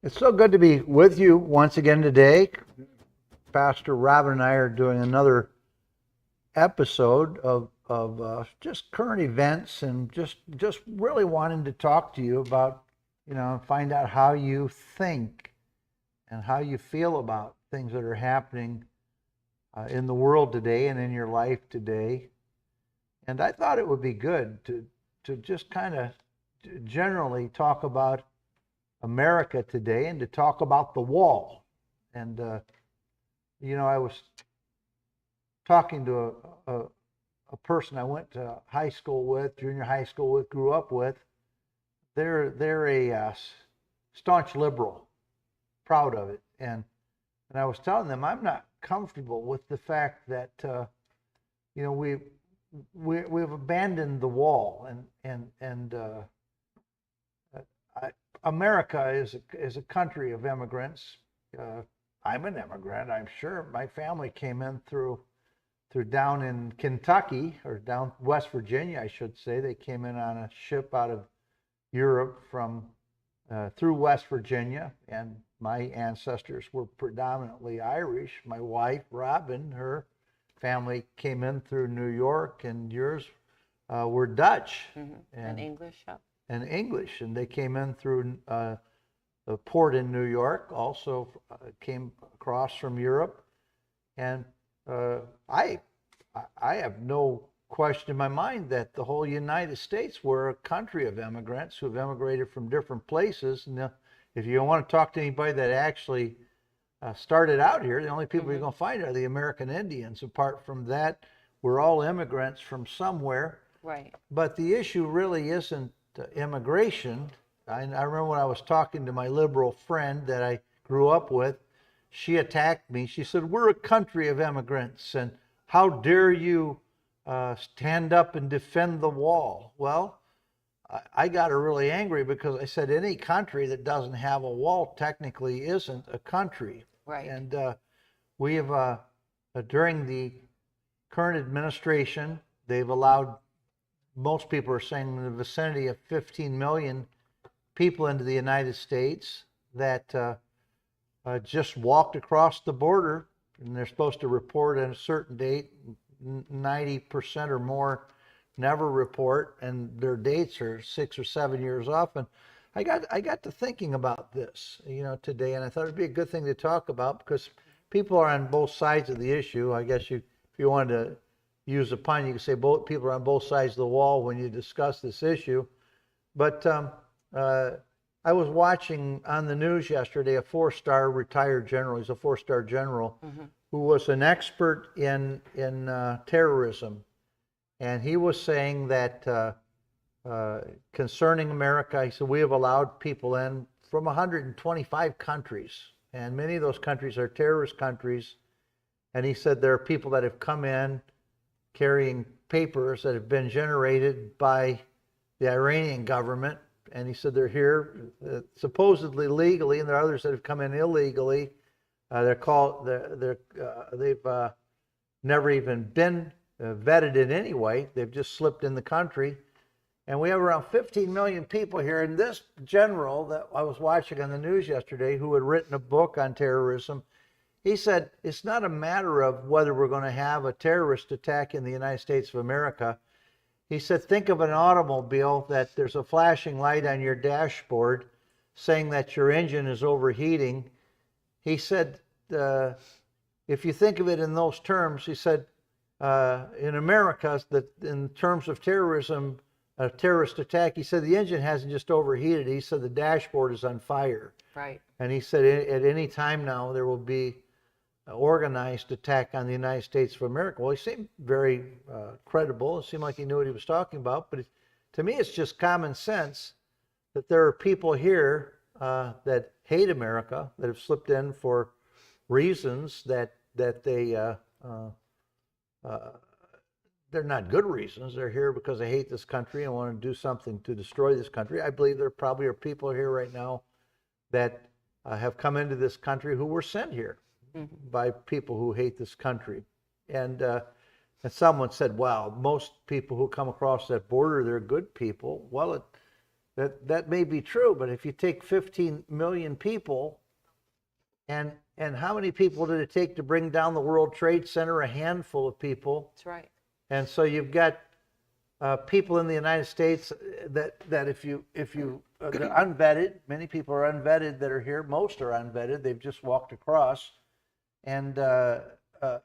It's so good to be with you once again today. Pastor Robin and I are doing another episode of just current events and just really wanting to talk to you about, find out how you think and how you feel about things that are happening in the world today and in your life today. And I thought it would be good to just kind of generally talk about America today and to talk about the wall. And I was talking to a person I went to high school with, junior high school with, grew up with. They're a staunch liberal, proud of it, and I was telling them I'm not comfortable with the fact that we've abandoned the wall, and America is a country of immigrants. I'm an immigrant, I'm sure. My family came in through down in Kentucky, or down West Virginia, I should say. They came in on a ship out of Europe from through West Virginia, and my ancestors were predominantly Irish. My wife, Robin, her family came in through New York, and yours were Dutch. Mm-hmm. And English, yeah. And English, and they came in through the port in New York, also came across from Europe, and I have no question in my mind that the whole United States were a country of immigrants who have immigrated from different places. And if you want to talk to anybody that actually started out here, the only people you're going to find are the American Indians. Apart from that, we're all immigrants from somewhere. Right. But the issue really isn't immigration. I remember when I was talking to my liberal friend that I grew up with, she attacked me. She said, "We're a country of immigrants, and how dare you stand up and defend the wall?" Well, I got her really angry because I said any country that doesn't have a wall technically isn't a country. Right. And we have, during the current administration, they've allowed, most people are saying, in the vicinity of 15 million people into the United States that just walked across the border, and they're supposed to report at a certain date. 90% or more never report, and their dates are 6 or 7 years off. And I got to thinking about this, today, and I thought it'd be a good thing to talk about because people are on both sides of the issue. I guess if you wanted to use a pun, you could say both people are on both sides of the wall when you discuss this issue. But I was watching on the news yesterday a 4-star retired general. He's a 4-star general who was an expert in terrorism, and he was saying that concerning America, he said we have allowed people in from 125 countries, and many of those countries are terrorist countries. And he said there are people that have come in carrying papers that have been generated by the Iranian government, and he said they're here supposedly legally, and there are others that have come in illegally. They've never even been vetted in any way. They've just slipped in the country, and we have around 15 million people here. And this general that I was watching on the news yesterday, who had written a book on terrorism, he said it's not a matter of whether we're going to have a terrorist attack in the United States of America. He said, think of an automobile that there's a flashing light on your dashboard saying that your engine is overheating. He said, if you think of it in those terms, he said, in America, that in terms of terrorism, a terrorist attack, he said the engine hasn't just overheated. He said the dashboard is on fire. Right. And he said at any time now there will be organized attack on the United States of America. Well, he seemed very credible. It seemed like he knew what he was talking about. But to me, it's just common sense that there are people here that hate America, that have slipped in for reasons that they they're not good reasons. They're here because they hate this country and want to do something to destroy this country. I believe there probably are people here right now that have come into this country who were sent here by people who hate this country. And someone said, well, most people who come across that border, they're good people. Well, That may be true, but if you take 15 million people, and how many people did it take to bring down the World Trade Center? A handful of people. That's right. And so you've got people in the United States that if you they're unvetted. Many people are unvetted that are here. Most are unvetted. They've just walked across, and then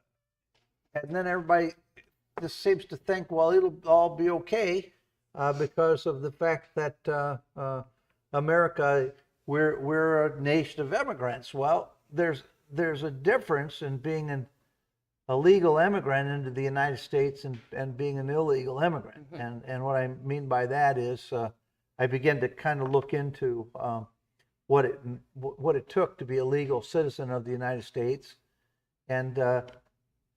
everybody just seems to think, well, it'll all be okay because of the fact that America, we're a nation of immigrants. Well, there's a difference in being a legal immigrant into the United States and being an illegal immigrant. Mm-hmm. And what I mean by that is I began to kind of look into what it took to be a legal citizen of the United States. And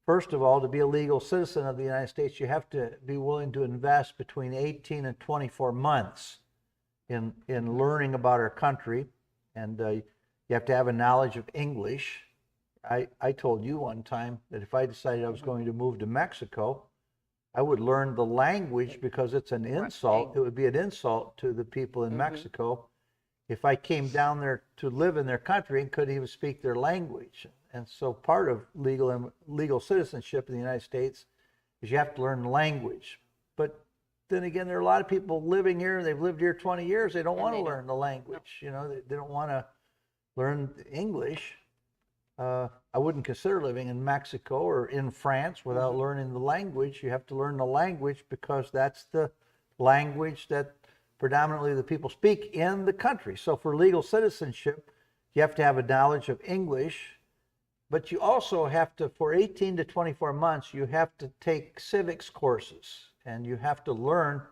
first of all, to be a legal citizen of the United States, you have to be willing to invest between 18 and 24 months in learning about our country. And you have to have a knowledge of English. I told you one time that if I decided I was going to move to Mexico, I would learn the language because it's an insult. It would be an insult to the people in Mexico if I came down there to live in their country and couldn't even speak their language. And so part of legal citizenship in the United States is you have to learn the language. But then again, there are a lot of people living here, they've lived here 20 years, they don't want to learn the language. You know, they don't want to learn English. I wouldn't consider living in Mexico or in France without learning the language. You have to learn the language because that's the language that predominantly the people speak in the country. So for legal citizenship, you have to have a knowledge of English, but you also have to, for 18 to 24 months, you have to take civics courses, and you have to learn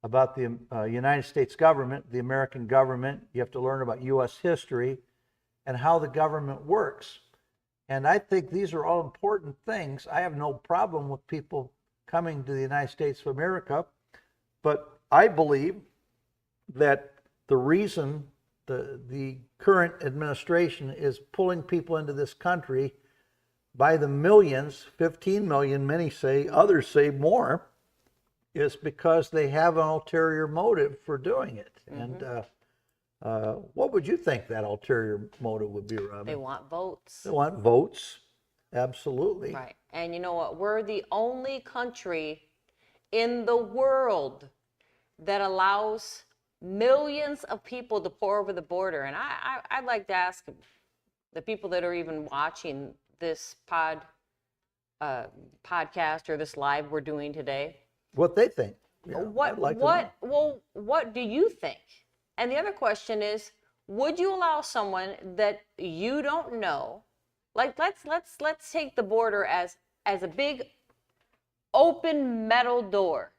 about the United States government, the American government. You have to learn about U.S. history and how the government works. And I think these are all important things. I have no problem with people coming to the United States of America, but I believe that the reason the current administration is pulling people into this country by the millions, 15 million, many say, others say more, is because they have an ulterior motive for doing it. And what would you think that ulterior motive would be, Robin? They want votes. They want votes, absolutely. Right. And you know what? We're the only country in the world that allows millions of people to pour over the border. And I'd like to ask the people that are even watching this podcast or this live we're doing today, what they think. Yeah, what do you think? And the other question is, would you allow someone that you don't know, like let's take the border as a big open metal door.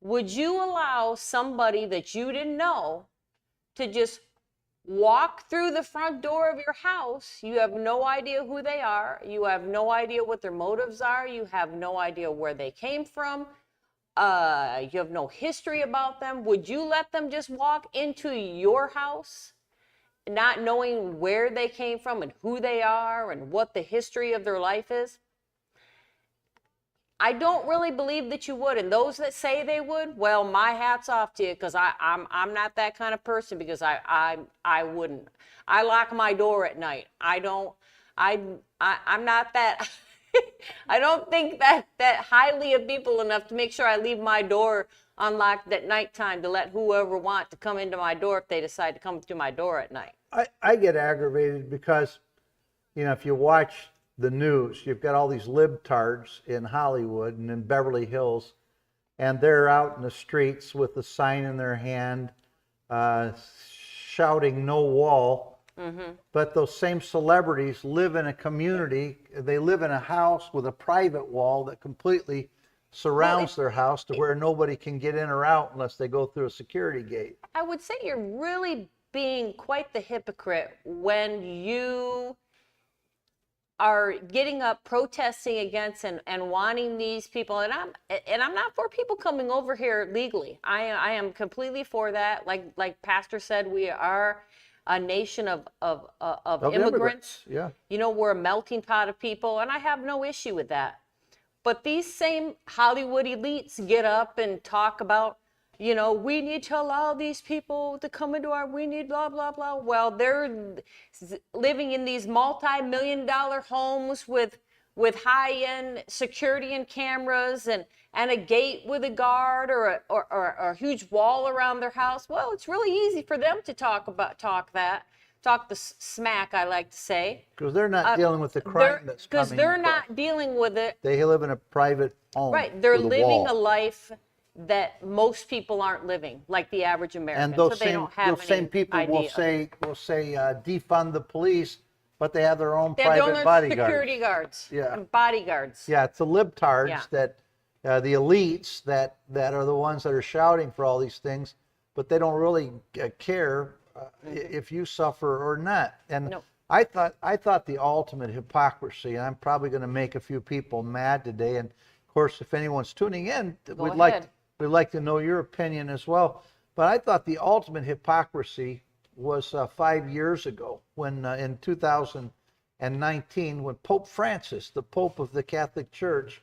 Would you allow somebody that you didn't know to just walk through the front door of your house? You have no idea who they are. You have no idea what their motives are. You have no idea where they came from. You have no history about them. Would you let them just walk into your house, not knowing where they came from and who they are and what the history of their life is? I don't really believe that you would. And those that say they would, well, my hat's off to you, because I'm not that kind of person, because I wouldn't. I lock my door at night. I'm not that. I don't think that highly of people enough to make sure I leave my door unlocked at nighttime to let whoever want to come into my door if they decide to come to my door at night. I get aggravated because, you know, if you watch the news, you've got all these libtards in Hollywood and in Beverly Hills, and they're out in the streets with a sign in their hand, shouting "No wall." Mm-hmm. But those same celebrities live in a community. They live in a house with a private wall that completely surrounds their house to where nobody can get in or out unless they go through a security gate. I would say you're really being quite the hypocrite when you are getting up protesting against and wanting these people, and I'm not for people coming over here legally. I am completely for that. Like Pastor said, we are a nation of immigrants. Yeah. You know, we're a melting pot of people, and I have no issue with that. But these same Hollywood elites get up and talk about you know, we need to allow these people to come into our, we need blah, blah, blah. Well, they're living in these multi-million-dollar homes with high-end security and cameras and a gate with a guard or a huge wall around their house. Well, it's really easy for them to talk the smack, I like to say. Because they're not dealing with the crime that's coming. Because they're across. not dealing with it. They live in a private home. Right. They're with living a wall. life that most people aren't living, like the average American. And those so they same don't have those same any people will idea. say defund the police, but they have their own They have their private own bodyguards. security guards Yeah. and bodyguards. Yeah, it's the libtards Yeah. that the elites that are the ones that are shouting for all these things, but they don't really care if you suffer or not. And No. I thought the ultimate hypocrisy, and I'm probably going to make a few people mad today. And of course, if anyone's tuning in, we'd ahead. like to know your opinion as well. But I thought the ultimate hypocrisy was 5 years ago when in 2019, when Pope Francis, the Pope of the Catholic Church,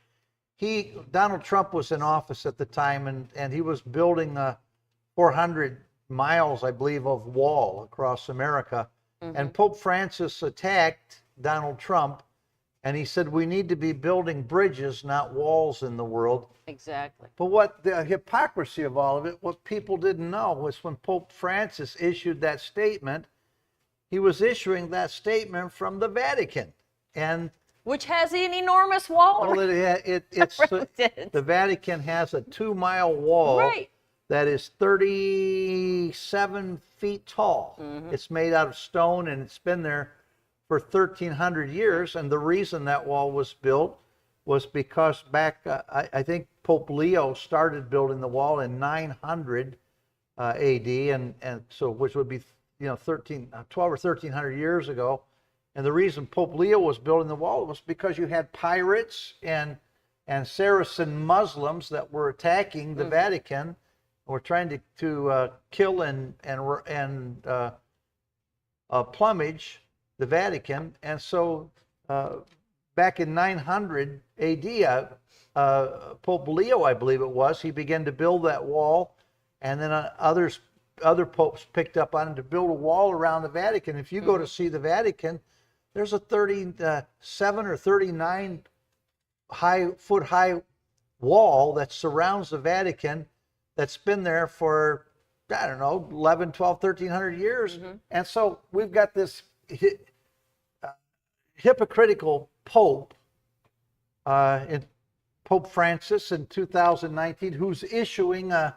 Donald Trump was in office at the time, and he was building 400 miles, I believe, of wall across America. And Pope Francis attacked Donald Trump, and he said, we need to be building bridges, not walls in the world. Exactly. But what the hypocrisy of all of it, what people didn't know was when Pope Francis issued that statement, he was issuing that statement from the Vatican. And Which has an enormous wall. well, it's around it. the Vatican has a 2-mile wall Right. that is 37 feet tall. It's made out of stone, and it's been there for 1,300 years. And the reason that wall was built was because back, I think Pope Leo started building the wall in 900 AD, and so which would be 12 or 1,300 years ago. And the reason Pope Leo was building the wall was because you had pirates and Saracen Muslims that were attacking the Vatican, were trying to kill and plumage the Vatican. And so back in 900 AD, Pope Leo, I believe it was, he began to build that wall, and then other popes picked up on it to build a wall around the Vatican. If you go to see the Vatican, there's a 37 or 39 foot high wall that surrounds the Vatican that's been there for, I don't know, 11, 12, 1,300 years. And so we've got this hypocritical Pope, in Pope Francis in 2019, who's issuing a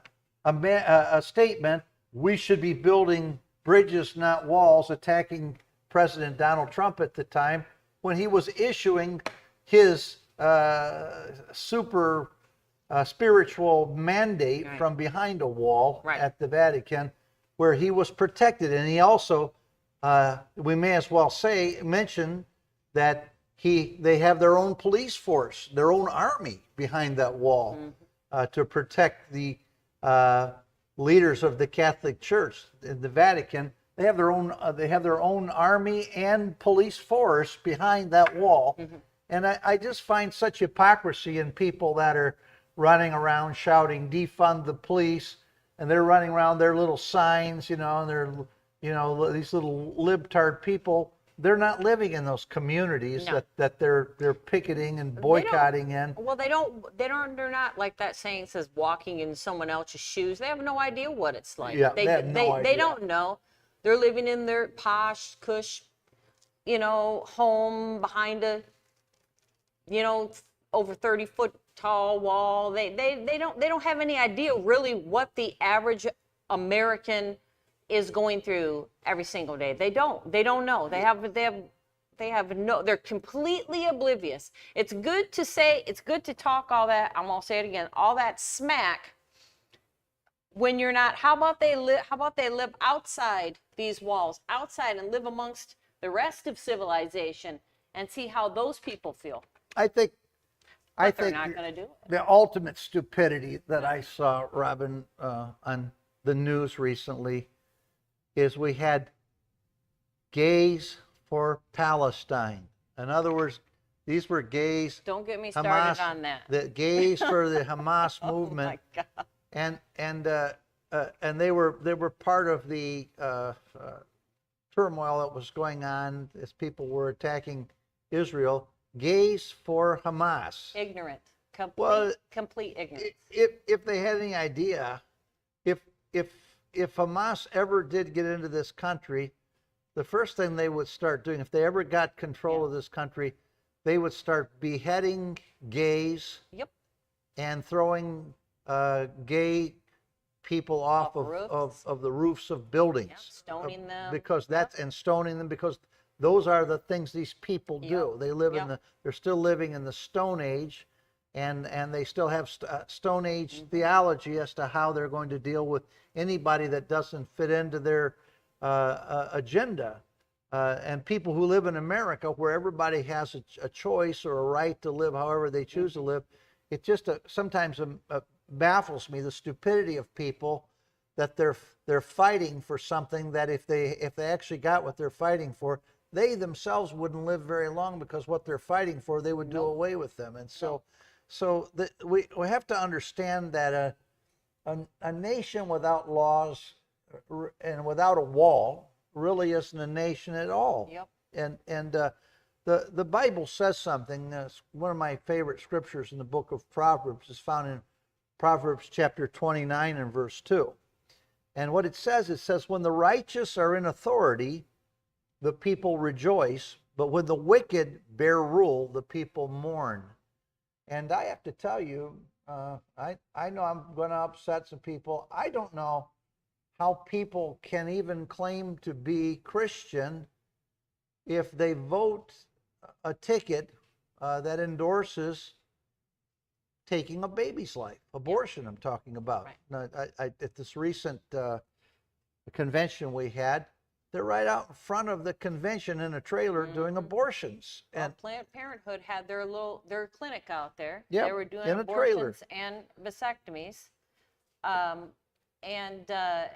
statement, we should be building bridges, not walls, attacking President Donald Trump at the time, when he was issuing his super spiritual mandate from behind a wall at the Vatican, where he was protected. And he also, we may as well mention that they have their own police force, their own army behind that wall to protect the leaders of the Catholic Church in the Vatican. They have their own army and police force behind that wall. And I just find such hypocrisy in people that are running around shouting defund the police, and they're running around their little signs, and they're these little libtard people. They're not living in those communities that they're picketing and boycotting in. Well, they're not, like that saying says, walking in someone else's shoes. They have no idea what it's like. Yeah, they have no idea. They don't know. They're living in their posh, cush, home behind a, over 30-foot tall wall. They don't have any idea really what the average American is going through every single day. They don't know. They're completely oblivious. It's good to talk all that, I'm gonna say it again, all that smack when you're not. How about they live outside these walls, outside, and live amongst the rest of civilization and see how those people feel. I think They're not going to do it. the ultimate stupidity that I saw, Robin, on the news recently is we had gays for Palestine. In other words, these were gays. Don't get me started on that. The gays for the Hamas movement. Oh my God. and they were part of the turmoil that was going on as people were attacking Israel. Gays for Hamas. Ignorant. Well, Complete ignorance. If they had any idea, if if Hamas ever did get into this country, the first thing they would start doing, if they ever got control of this country, they would start beheading gays Yep. and throwing gay people off roofs. of the roofs of buildings. Yep. Stoning them. Because that's, and stoning them, because those are the things these people do. Yep. They live in Yep. they're still living in the Stone Age, and they still have Stone Age theology as to how they're going to deal with anybody that doesn't fit into their agenda. And people who live in America, where everybody has a choice or a right to live however they choose to live, it just sometimes baffles me, the stupidity of people, that they're fighting for something that if they actually got what they're fighting for, they themselves wouldn't live very long, because what they're fighting for, they would do away with them. And so we have to understand that a nation without laws and without a wall really isn't a nation at all. Yep. And the Bible says something. One of my favorite scriptures in the book of Proverbs is found in Proverbs chapter 29 and verse 2. And what it says, when the righteous are in authority, the people rejoice, but when the wicked bear rule, the people mourn. And I have to tell you, I know I'm going to upset some people. I don't know how people can even claim to be Christian if they vote a ticket that endorses taking a baby's life, abortion. I'm talking about. Right. Now, at this recent convention we had, they're right out in front of the convention in a trailer doing abortions. Well, And Planned Parenthood had their clinic out there. Yep, They were doing in a trailer. abortions and vasectomies. And I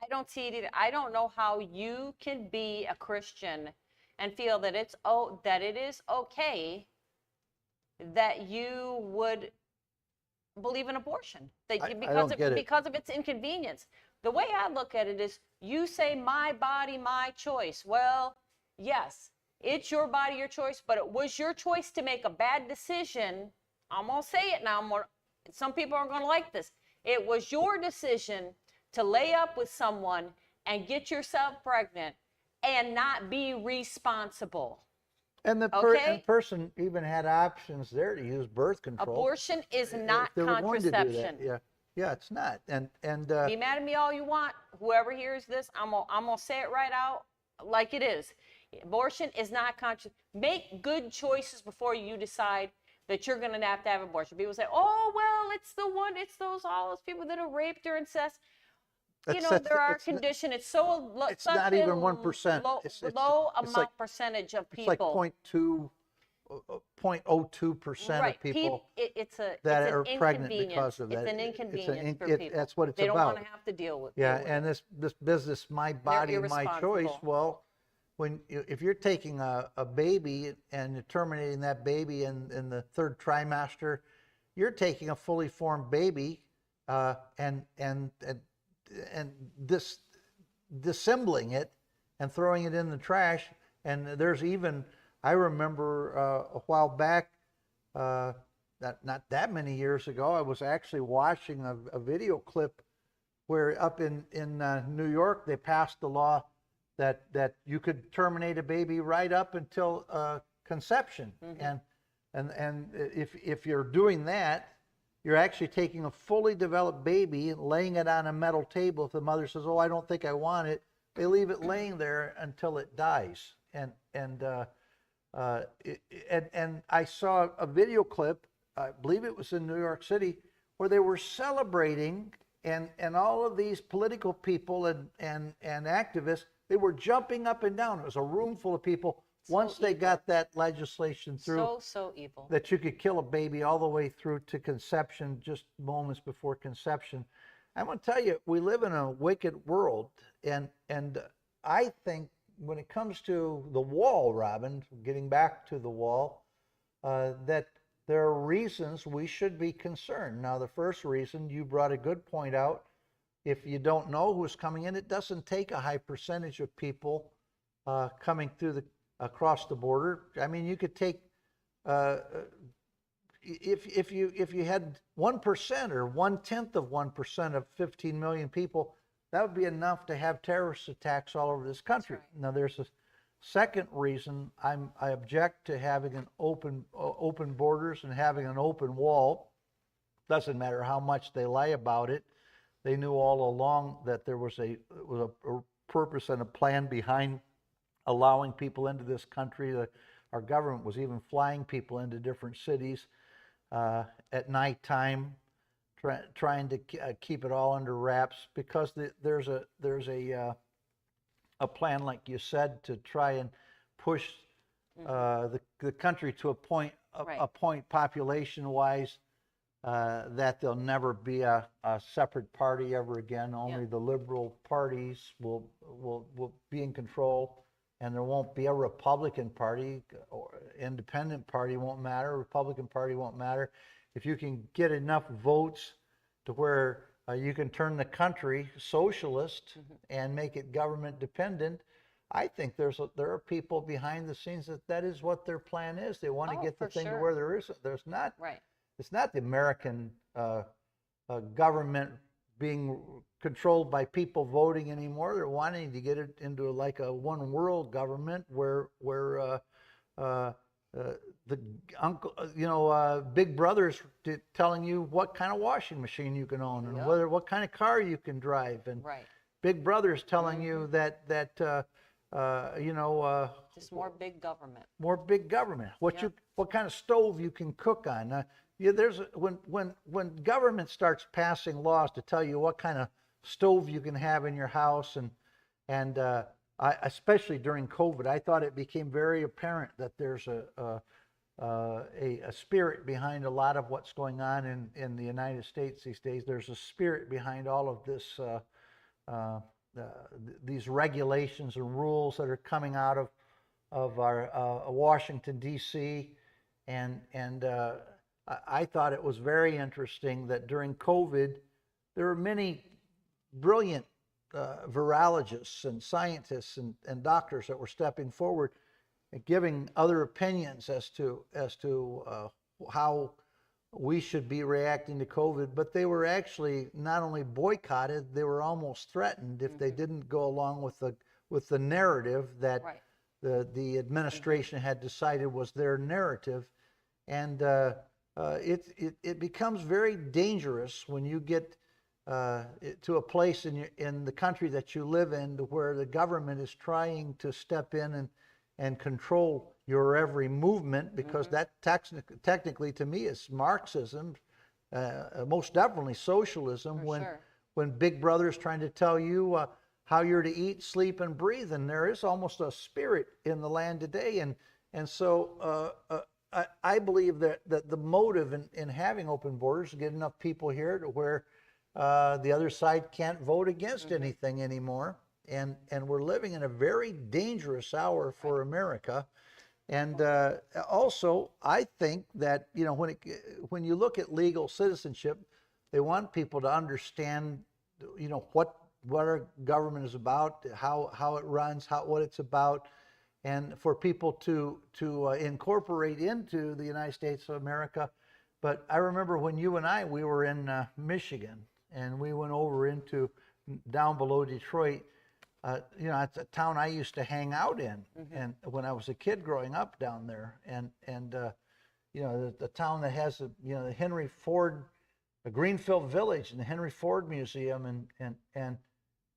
don't see it either. I don't know how you can be a Christian and feel that it is okay that you would believe in abortion, because of its inconvenience. The way I look at it is, you say my body, my choice. Well, yes, it's your body, your choice, but it was your choice to make a bad decision. I'm gonna say it now. Some people aren't gonna like this. It was your decision to lay up with someone and get yourself pregnant and not be responsible. And the person even had options there to use birth control. Abortion is not if they were going to do that. contraception. Yeah, it's not. And Be mad at me all you want. Whoever hears this, I'm gonna say it right out like it is. Abortion is not contraception. Make good choices before you decide that you're gonna have to have abortion. People say, "Oh well, it's all those people that are raped or incest." There are conditions. It's so low. It's not even 1%. Low amount percentage of people. It's like 0.02% of people that are pregnant because of that. It's an inconvenience for people. That's what it's they about. don't want to have to deal with. Yeah, and this business, my body, my choice. Well, if you're taking a baby and you're terminating that baby in the third trimester, you're taking a fully formed baby and disassembling it and throwing it in the trash. And there's even, I remember a while back, not that many years ago, I was actually watching a video clip where up in New York, they passed the law that you could terminate a baby right up until conception. And if you're doing that, you're actually taking a fully developed baby and laying it on a metal table. If the mother says, "Oh, I don't think I want it," they leave it laying there until it dies. And I saw a video clip, I believe it was in New York City, where they were celebrating, and all of these political people and activists, they were jumping up and down. It was a room full of people. Once they got that legislation through, so evil, that you could kill a baby all the way through to conception, just moments before conception. I'm going to tell you, we live in a wicked world, and I think when it comes to the wall, Robin, getting back to the wall, that there are reasons we should be concerned. Now, the first reason, you brought a good point out. If you don't know who's coming in, it doesn't take a high percentage of people coming through across the border. I mean, you could take uh, if you had 1% or 1/10 of 1% of 15 million people, that would be enough to have terrorist attacks all over this country. Right. Now, there's a second reason I object to having an open borders and having an open wall. Doesn't matter how much they lie about it. They knew all along that there was a purpose and a plan behind allowing people into this country. Our government was even flying people into different cities at nighttime, trying to keep it all under wraps, because there's a plan, like you said, to try and push the country to a point population-wise that there'll never be a separate party ever again. Only the liberal parties will be in control. And there won't be a Republican Party, or independent party won't matter, Republican Party won't matter. If you can get enough votes to where you can turn the country socialist and make it government dependent, I think there are people behind the scenes that is what their plan is. They want to get the thing to where there's not. Right. It's not the American government being controlled by people voting anymore. They're wanting to get it into like a one world government where the uncle, big brother's telling you what kind of washing machine you can own and what kind of car you can drive, and big brother's telling you that just more big government. More big government. What kind of stove you can cook on. When government starts passing laws to tell you what kind of stove you can have in your house, and especially during COVID, I thought it became very apparent that there's a spirit behind a lot of what's going on in the United States these days. There's a spirit behind all of this, these regulations and rules that are coming out of our Washington D.C. and I thought it was very interesting that during COVID, there were many brilliant virologists and scientists and doctors that were stepping forward and giving other opinions as to how we should be reacting to COVID. But they were actually not only boycotted, they were almost threatened if they didn't go along with the narrative that the administration had decided was their narrative. And it becomes very dangerous when you get to a place in the country that you live in where the government is trying to step in and control your every movement, because that technically to me is Marxism, most definitely socialism, when Big Brother is trying to tell you how you're to eat, sleep, and breathe. And there is almost a spirit in the land today. And so I believe that the motive in having open borders is to get enough people here to where the other side can't vote against anything anymore. And we're living in a very dangerous hour for America. And also, I think that when you look at legal citizenship, they want people to understand what our government is about, how it runs, what it's about, and for people to incorporate into the United States of America. But I remember when you and we were in Michigan, and we went over into down below Detroit. It's a town I used to hang out in, and when I was a kid growing up down there, and the town that has the Henry Ford, the Greenfield Village, and the Henry Ford Museum, and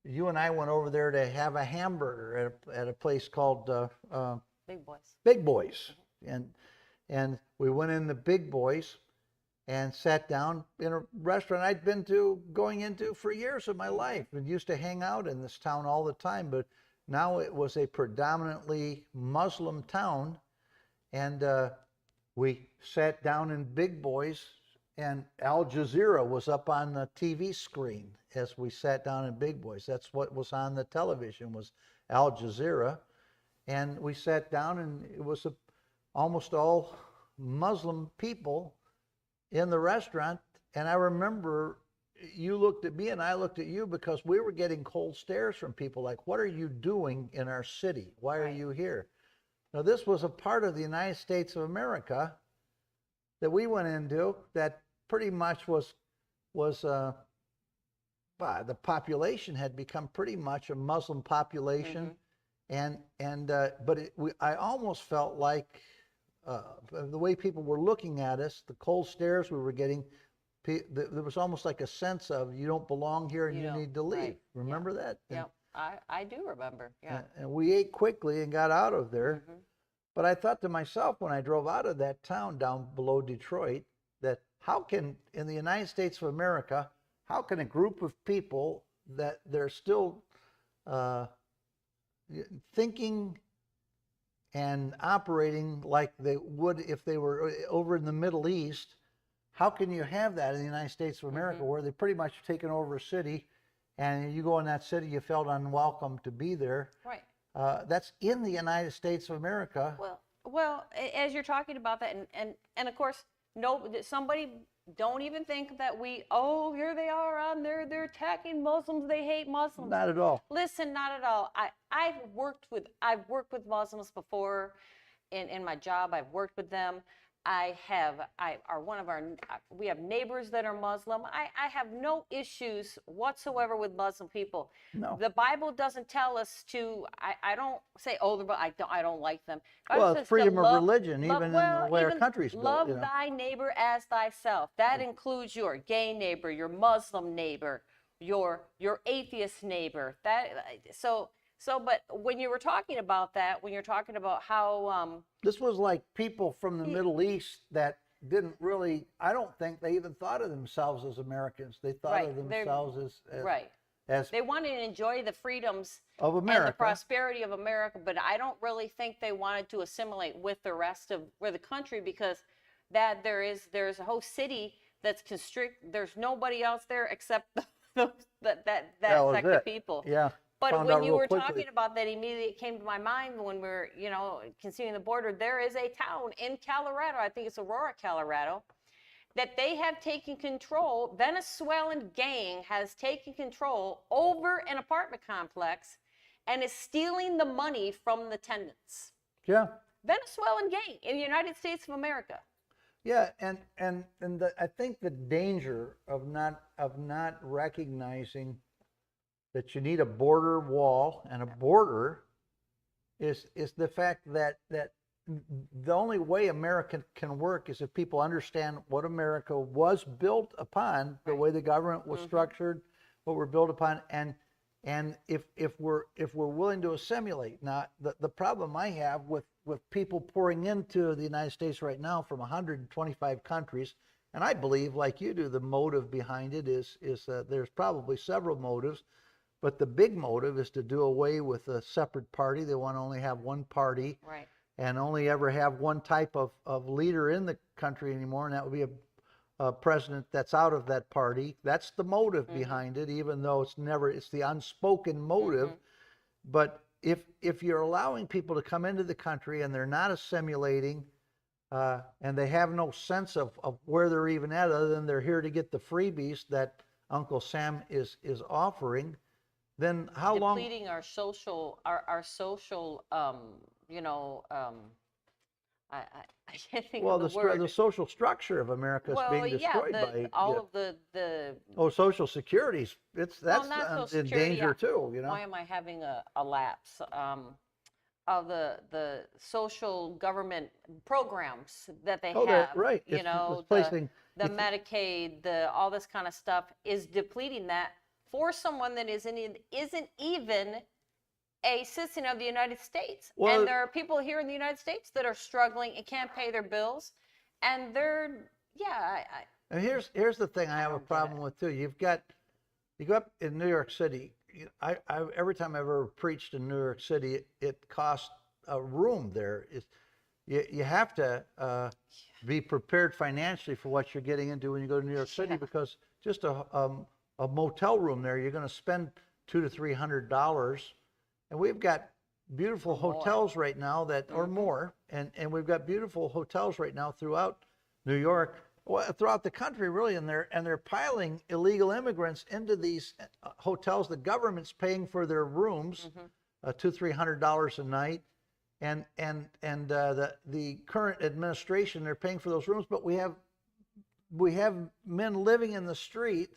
you and I went over there to have a hamburger at a place called Big Boys. Big Boys, and we went in the Big Boys and sat down in a restaurant I'd been going into for years of my life, and used to hang out in this town all the time. But now it was a predominantly Muslim town, and we sat down in Big Boys, and Al Jazeera was up on the TV screen as we sat down in Big Boys. That's what was on the television, was Al Jazeera. And we sat down, and it was almost all Muslim people in the restaurant, and I remember you looked at me and I looked at you because we were getting cold stares from people like, what are you doing in our city? Why are Right. you here? Now, this was a part of the United States of America that we went into that pretty much was the population had become pretty much a Muslim population, I almost felt like the way people were looking at us, the cold stares we were getting, there was almost like a sense of you don't belong here and You you don't, need to leave. right. Remember that? Yep. I do remember. Yeah. And we ate quickly and got out of there. Mhm. But I thought to myself when I drove out of that town down below Detroit, that how can, in the United States of America, how can a group of people that they're still thinking and operating like they would if they were over in the Middle East, how can you have that in the United States of America where they pretty much taken over a city and you go in that city, you felt unwelcome to be there? Right. That's in the United States of America. Well, as you're talking about that, and of course, no, somebody don't even think that here they are on there, they're attacking Muslims, they hate Muslims. Not at all. Listen, not at all. I've worked with Muslims before in my job. I've worked with them. We have neighbors that are Muslim. I have no issues whatsoever with Muslim people. No. The Bible doesn't tell us to, I don't say, I don't like them. The Bible Well, says it's to freedom of love- religion, love- even in well, the way our even country's built. love You know? thy neighbor as thyself. That includes your gay neighbor, your Muslim neighbor, your atheist neighbor. But when you were talking about that, when you're talking about how This was like people from the Middle East that didn't really, I don't think they even thought of themselves as Americans. They thought Right, of they're- themselves as right, as they wanted to enjoy the freedoms of and the America. prosperity of America, but I don't really think they wanted to assimilate with the rest of the country, because that there's a whole city that's there's nobody else there except that was sect of it. people. Yeah. But found when out you real were quickly. talking about that, immediately it came to my mind when we're, considering the border. There is a town in Colorado, I think it's Aurora, Colorado, that they have taken control. Venezuelan gang has taken control over an apartment complex and is stealing the money from the tenants. Yeah. Venezuelan gang in the United States of America. Yeah, I think the danger of not recognizing that you need a border wall, and a border is the fact that the only way America can work is if people understand what America was built upon, the way the government was structured, what we're built upon, and if we're willing to assimilate. Now, the problem I have with people pouring into the United States right now from 125 countries, and I believe, like you do, the motive behind it is there's probably several motives, but the big motive is to do away with a separate party. They want to only have one party, Right. and only ever have one type of leader in the country anymore, and that would be a president that's out of that party. That's the motive behind it, even though it's the unspoken motive. But if you're allowing people to come into the country and they're not assimilating, and they have no sense of where they're even at, other than they're here to get the freebies that Uncle Sam is offering, then how long? Depleting our social, I can't think Well, of the word. the social structure of America is being destroyed by all of the Social Security's that's not Social in Security, danger too. You know. Why am I having a lapse? Of the social government programs that they have, right. you It's know, placing- the Medicaid, all this kind of stuff is depleting that for someone that isn't even a citizen of the United States. Well- And there are people here in the United States that are struggling and can't pay their bills, and And here's the thing I have a don't get problem with too. You go up in New York City. I every time I've ever preached in New York City, it costs a room there. You have to be prepared financially for what you're getting into when you go to New York City, Yeah. because just a motel room there, you're going to spend $200 to $300, and we've got beautiful Or more. hotels right now that, or more, and we've got beautiful hotels right now throughout New York, well, throughout the country really, and they're piling illegal immigrants into these hotels. The government's paying for their rooms, $200-300 a night, and the current administration, they're paying for those rooms, but we have men living in the street,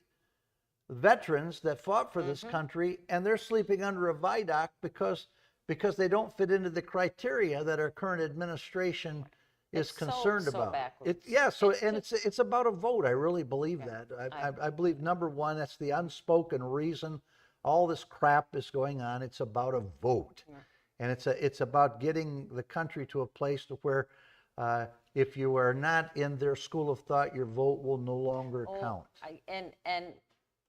veterans that fought for this country, and they're sleeping under a viaduct because they don't fit into the criteria that our current administration is It's so- concerned so about. backwards. It's about a vote. I really believe that. I believe, number one, that's the unspoken reason all this crap is going on. It's about a vote. And it's about getting the country to a place to where if you are not in their school of thought, your vote will no longer count. And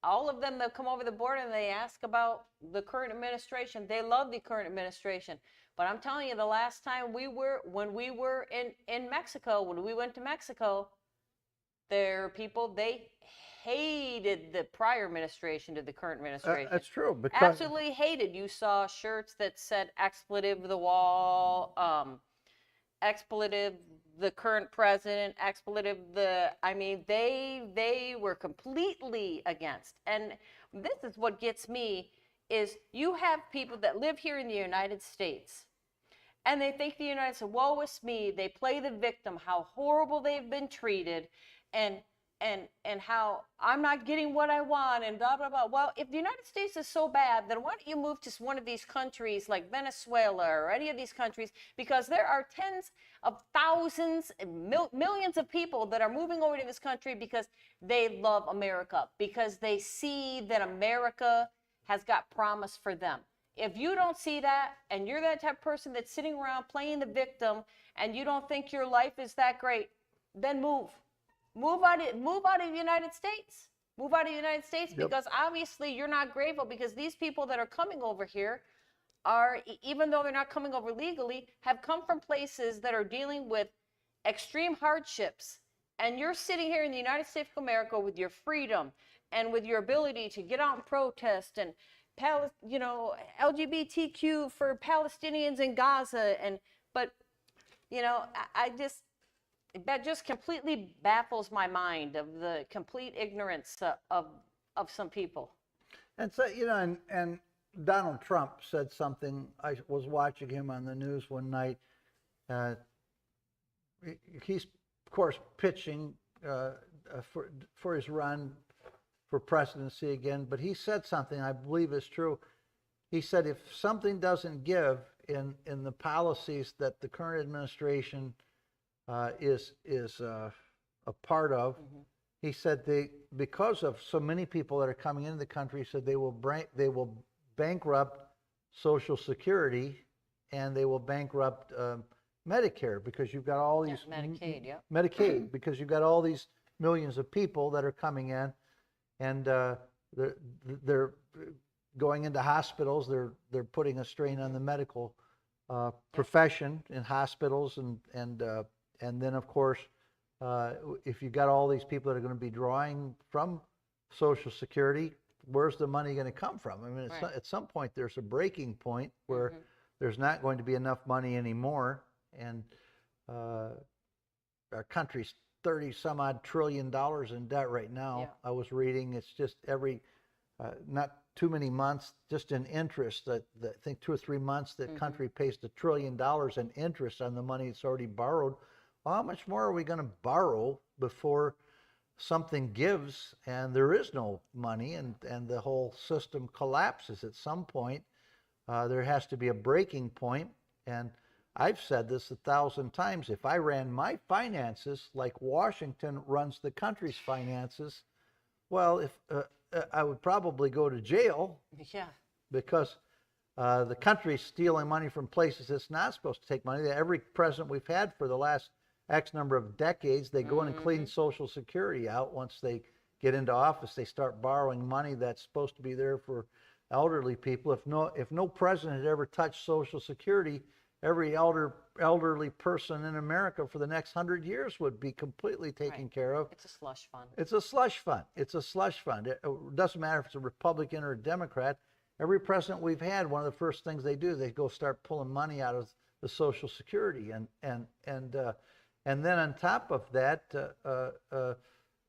all of them that come over the border and they ask about the current administration, they love the current administration. But I'm telling you, the last time when we were in Mexico, when we went to Mexico, there are people, they hated the prior administration to the current administration. That's true. Because Absolutely hated. You saw shirts that said expletive the wall, expletive the current president, expletive they were completely against. And this is what gets me, is you have people that live here in the United States and they think the United States, woe is me, they play the victim, how horrible they've been treated, and how I'm not getting what I want, and blah, blah, blah. Well, if the United States is so bad, then why don't you move to one of these countries like Venezuela or any of these countries? Because there are tens of thousands, millions of people that are moving over to this country because they love America, because they see that America has got promise for them. If you don't see that, and you're that type of person that's sitting around playing the victim, and you don't think your life is that great, then move. Move out of the United States. Move out of the United States. Yep. Because obviously you're not grateful, because these people that are coming over here are, even though they're not coming over legally, have come from places that are dealing with extreme hardships. And you're sitting here in the United States of America with your freedom and with your ability to get out and protest and LGBTQ for Palestinians in Gaza, but that just completely baffles my mind of the complete ignorance of some people. And so, and Donald Trump said something. I was watching him on the news one night. He's, of course, pitching for his run for presidency again, but he said something I believe is true. He said if something doesn't give in the policies that the current administration is a part of, he said because of so many people that are coming into the country, he said they will bankrupt Social Security, and they will bankrupt Medicare, because you've got all these Medicaid, yeah. Medicaid, because you've got all these millions of people that are coming in, and they're going into hospitals. They're putting a strain on the medical profession in hospitals, and then of course, if you've got all these people that are going to be drawing from Social Security, where's the money going to come from? I mean, Right. At some point there's a breaking point where there's not going to be enough money anymore, and our country's 30 some odd trillion dollars in debt right now. Yeah. I was reading, it's just every not too many months, just in interest, that I think 2 or 3 months, the country pays $1 trillion in interest on the money it's already borrowed. Well, how much more are we going to borrow before something gives and there is no money, and the whole system collapses at some point? There has to be a breaking point, and I've said this 1,000 times. If I ran my finances like Washington runs the country's finances, well, if I would probably go to jail, Yeah. because the country's stealing money from places it's not supposed to take money. Every president we've had for the last X number of decades, they go in and clean Social Security out. Once they get into office, they start borrowing money that's supposed to be there for elderly people. If no president had ever touched Social Security, every elderly person in America for the next 100 years would be completely taken Right. care of. It's a slush fund. It's a slush fund. It's a slush fund. It doesn't matter if it's a Republican or a Democrat. every president we've had, one of the first things they do, they go start pulling money out of the Social Security, and then on top of that,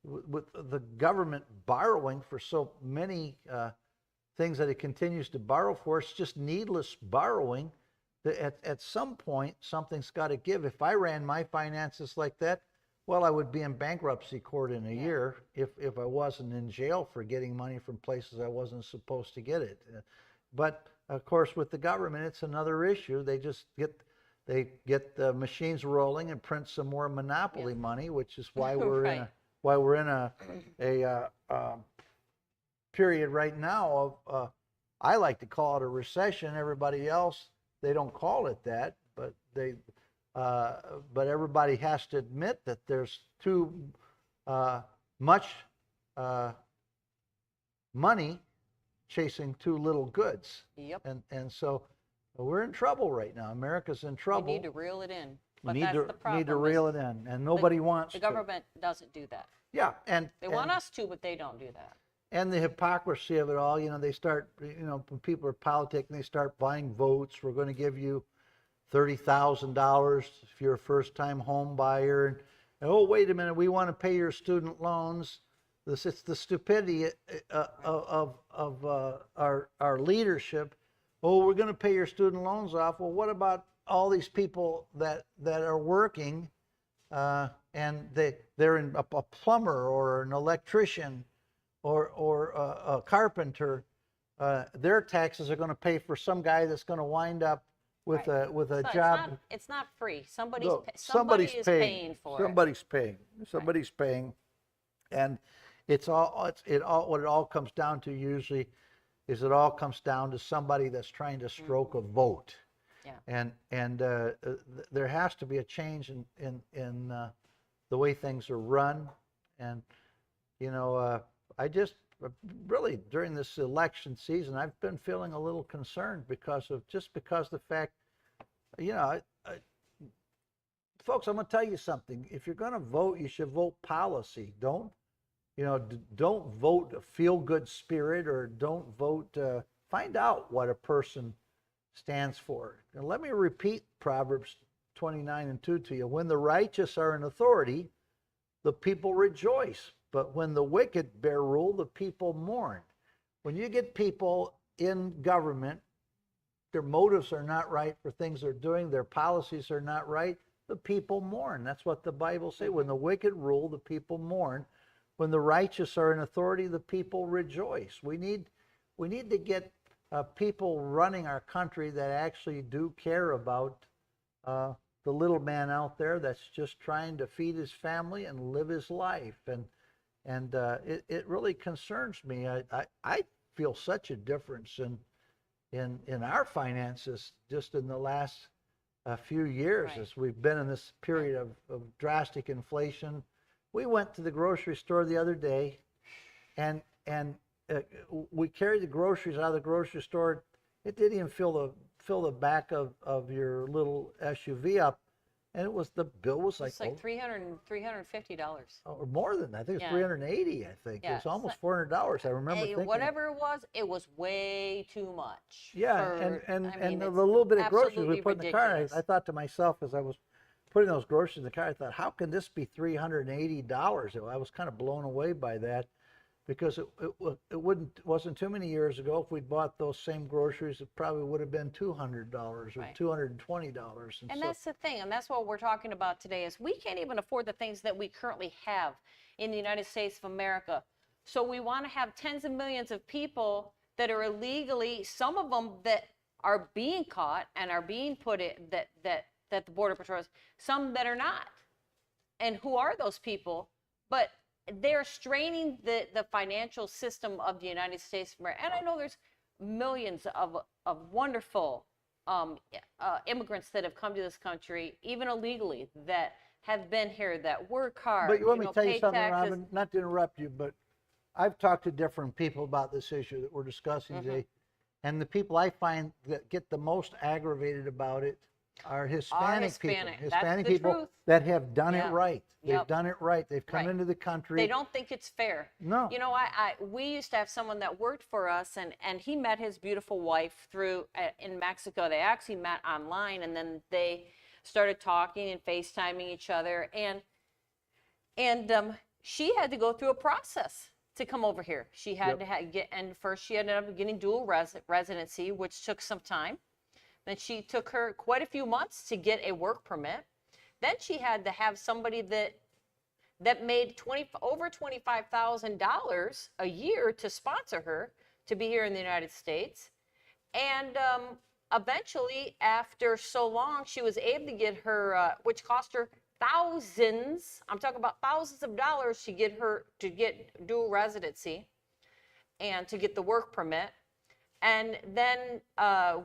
with the government borrowing for so many things that it continues to borrow for, it's just needless borrowing. At some point, something's got to give. If I ran my finances like that, well, I would be in bankruptcy court in a year if I wasn't in jail for getting money from places I wasn't supposed to get it. But of course, with the government, it's another issue. They just get the machines rolling and print some more monopoly money, which is why we're in a period right now of I like to call it a recession. Everybody else, they don't call it that, but but everybody has to admit that there's too much money chasing too little goods. Yep. And so we're in trouble right now. America's in trouble. We need to reel it in. But We that's the problem. need to reel it in, and nobody wants The to. government doesn't do that. Yeah, and They want us to, but they don't do that. and the hypocrisy of it all. They start, when people are politicking, they start buying votes. We're going to give you $30,000 if you're a first-time home buyer. And, oh, wait a minute, we want to pay your student loans. It's the stupidity of our leadership. Oh, we're going to pay your student loans off. Well, what about all these people that are working and they're a plumber or an electrician or a carpenter? Their taxes are going to pay for some guy that's going to wind up with a job. It's not free. Somebody is paying for it. Somebody's paying. Somebody's paying, and what it all comes down to usually is it all comes down to somebody that's trying to stroke a vote. Yeah. And there has to be a change in the way things are run, and I just really during this election season I've been feeling a little concerned because the fact, folks, I'm going to tell you something. If you're going to vote, you should vote policy. Don't vote a feel-good spirit, or don't vote. Find out what a person stands for. And let me repeat Proverbs 29:2 to you. When the righteous are in authority, the people rejoice. But when the wicked bear rule, the people mourn. When you get people in government, their motives are not right for things they're doing, their policies are not right, the people mourn. That's what the Bible says. When the wicked rule, the people mourn. When the righteous are in authority, the people rejoice. We need to get people running our country that actually do care about the little man out there that's just trying to feed his family and live his life. And it really concerns me. I feel such a difference in our finances just in the last few years, Right. as we've been in this period of drastic inflation. We went to the grocery store the other day, and we carried the groceries out of the grocery store. It didn't even fill the back of your little SUV up, and the bill was like, It's like $350. or more than that. I think it's Yeah. $380. I think Yeah, it was almost $400. I remember Hey, thinking, whatever it was way too much. yeah, for- and I mean, the it's little bit of groceries we absolutely put in the car, ridiculous. I thought to myself as I was putting those groceries in the car, I thought, how can this be $380? I was kind of blown away by that, because it wasn't too many years ago. If we'd bought those same groceries, it probably would have been $200 or Right. $220. And that's the thing, and that's what we're talking about today, is we can't even afford the things that we currently have in the United States of America. So we want to have tens of millions of people that are illegally, some of them that are being caught and are being put in, that the Border Patrol, some that are not. And who are those people? But they're straining the financial system of the United States of America. And I know there's millions of wonderful immigrants that have come to this country, even illegally, that have been here, that work hard. But you want me to tell you pay something, taxes. Robin? Not to interrupt you, but I've talked to different people about this issue that we're discussing Mm-hmm. today, and the people I find that get the most aggravated about it are Hispanic people. Hispanic. That's Hispanic the people truth. that have done Yeah. it right. They've Yep. done it right. They've come Right. into the country. They don't think it's fair. No. You know, we used to have someone that worked for us, and he met his beautiful wife through in Mexico. They actually met online, and then they started talking and FaceTiming each other, and she had to go through a process to come over here. She had to get, and first she ended up getting dual residency, which took some time. Then she took her quite a few months to get a work permit. Then she had to have somebody that made over $25,000 a year to sponsor her to be here in the United States. And eventually, after so long, she was able to get her, which cost her thousands, I'm talking about thousands of dollars to get dual residency and to get the work permit. And then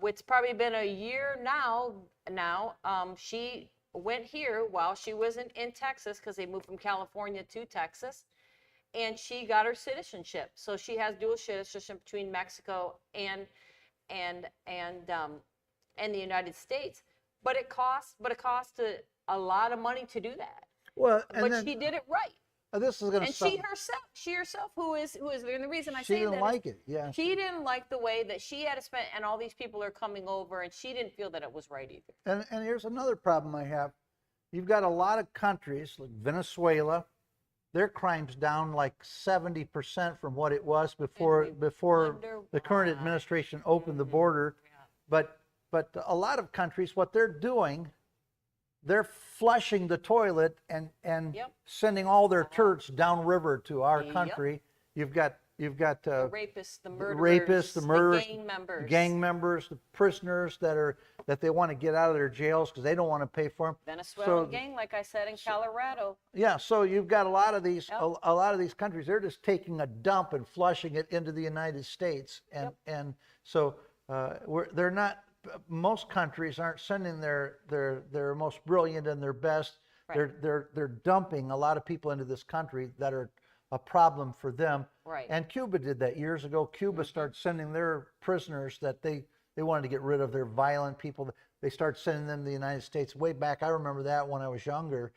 it's probably been a year now, she went here while she was in Texas, because they moved from California to Texas, and she got her citizenship. So she has dual citizenship between Mexico and the United States. But it costs a lot of money to do that. Well, But she did it right. This is going to And she herself, who is, and the reason I she say didn't that, like it. Yeah. she didn't like the way that she had to spend, and all these people are coming over, and she didn't feel that it was right either. And here's another problem I have. You've got a lot of countries like Venezuela. Their crime's down like 70% from what it was before wonder the current why. administration opened the border. But a lot of countries, what they're doing, they're flushing the toilet and Yep. sending all their turds downriver to our Yep. country. You've got The rapists, the murderers, rapists, the murderers, gang members, the prisoners that they want to get out of their jails because they don't want to pay for them. Venezuelan gang, like I said, in Colorado. Yeah, so you've got a lot of these Yep. a lot of these countries. They're just taking a dump and flushing it into the United States, and so they're not. Most countries aren't sending their most brilliant and their best. Right. They're dumping a lot of people into this country that are a problem for them. Right. And Cuba did that years ago. Cuba started sending their prisoners that they wanted to get rid of, their violent people. They started sending them to the United States way back. I remember that when I was younger.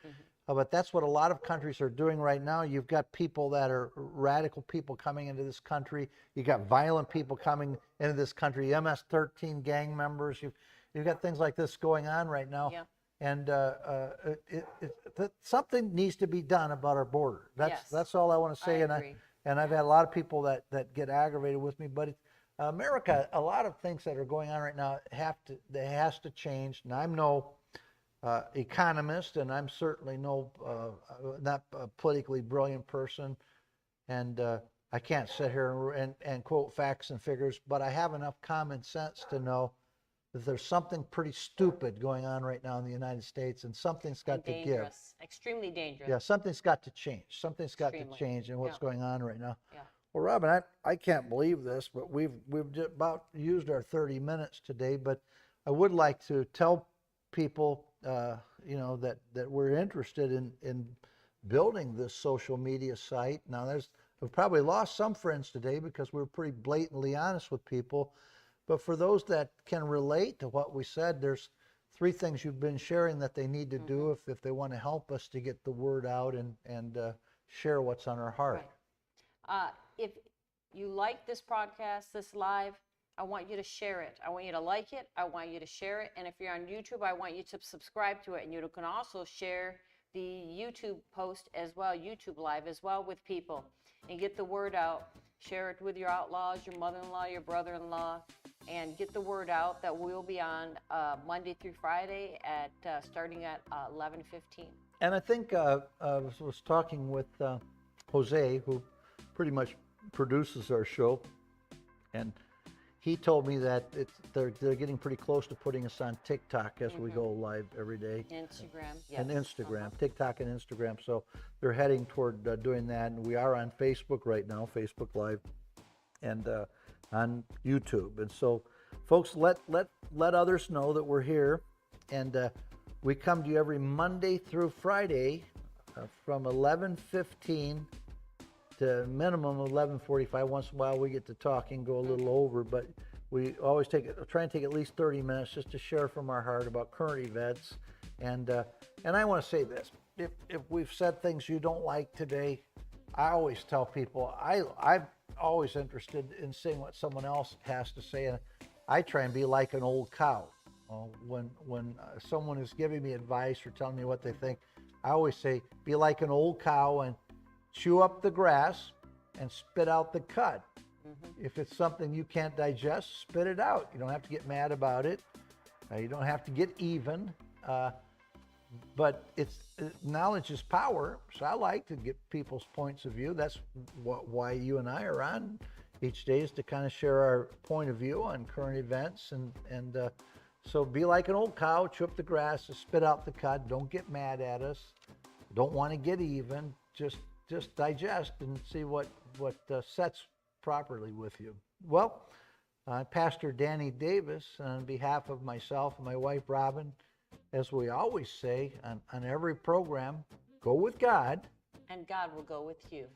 But that's what a lot of countries are doing right now. You've got people that are radical people coming into this country. You've got violent people coming into this country, MS-13 gang members. You've got things like this going on right now. Yeah. And something needs to be done about our border. That's all I want to say. I agree. And I've had a lot of people that get aggravated with me. But America, a lot of things that are going on right now has to change. And I'm no economist, and I'm certainly not a politically brilliant person, and I can't sit here and quote facts and figures, but I have enough common sense to know that there's something pretty stupid going on right now in the United States, and something's got to give. Dangerous, extremely dangerous. Yeah, something's got to change. Something's got to Extremely. change in what's going on right now. Yeah. Well, Robin, I can't believe this, but we've just about used our 30 minutes today, but I would like to tell people that we're interested in building this social media site. Now we've probably lost some friends today because we were pretty blatantly honest with people, but for those that can relate to what we said, there's 3 things you've been sharing that they need to do if they want to help us to get the word out and share what's on our heart. Right. If you like this podcast, this live, I want you to share it. I want you to like it. I want you to share it. And if you're on YouTube, I want you to subscribe to it. And you can also share the YouTube post as well, YouTube live as well, with people, and get the word out. Share it with your outlaws, your mother-in-law, your brother-in-law, and get the word out that we'll be on Monday through Friday starting at 11:15. And I think I was talking with Jose, who pretty much produces our show, and he told me that they're getting pretty close to putting us on TikTok as we go live every day. Instagram, yes. And Instagram, TikTok and Instagram. So they're heading toward doing that. And we are on Facebook right now, Facebook Live, and on YouTube. And so, folks, let others know that we're here. And we come to you every Monday through Friday from 11:15 to minimum 11:45. Once in a while we get to talking, go a little over, but we always try and take at least 30 minutes just to share from our heart about current events. And I want to say this, if we've said things you don't like today, I always tell people, I'm always interested in seeing what someone else has to say. And I try and be like an old cow. When someone is giving me advice or telling me what they think, I always say, be like an old cow and chew up the grass and spit out the cud. If it's something you can't digest, spit it out. You don't have to get mad about it. You don't have to get even. But knowledge is power. So I like to get people's points of view. That's why you and I are on each day, is to kind of share our point of view on current events. And so be like an old cow, chew up the grass, and spit out the cud. Don't get mad at us. Don't want to get even. Just digest and see what sets properly with you. Well, Pastor Danny Davis, on behalf of myself and my wife Robin, as we always say on every program, go with God. And God will go with you.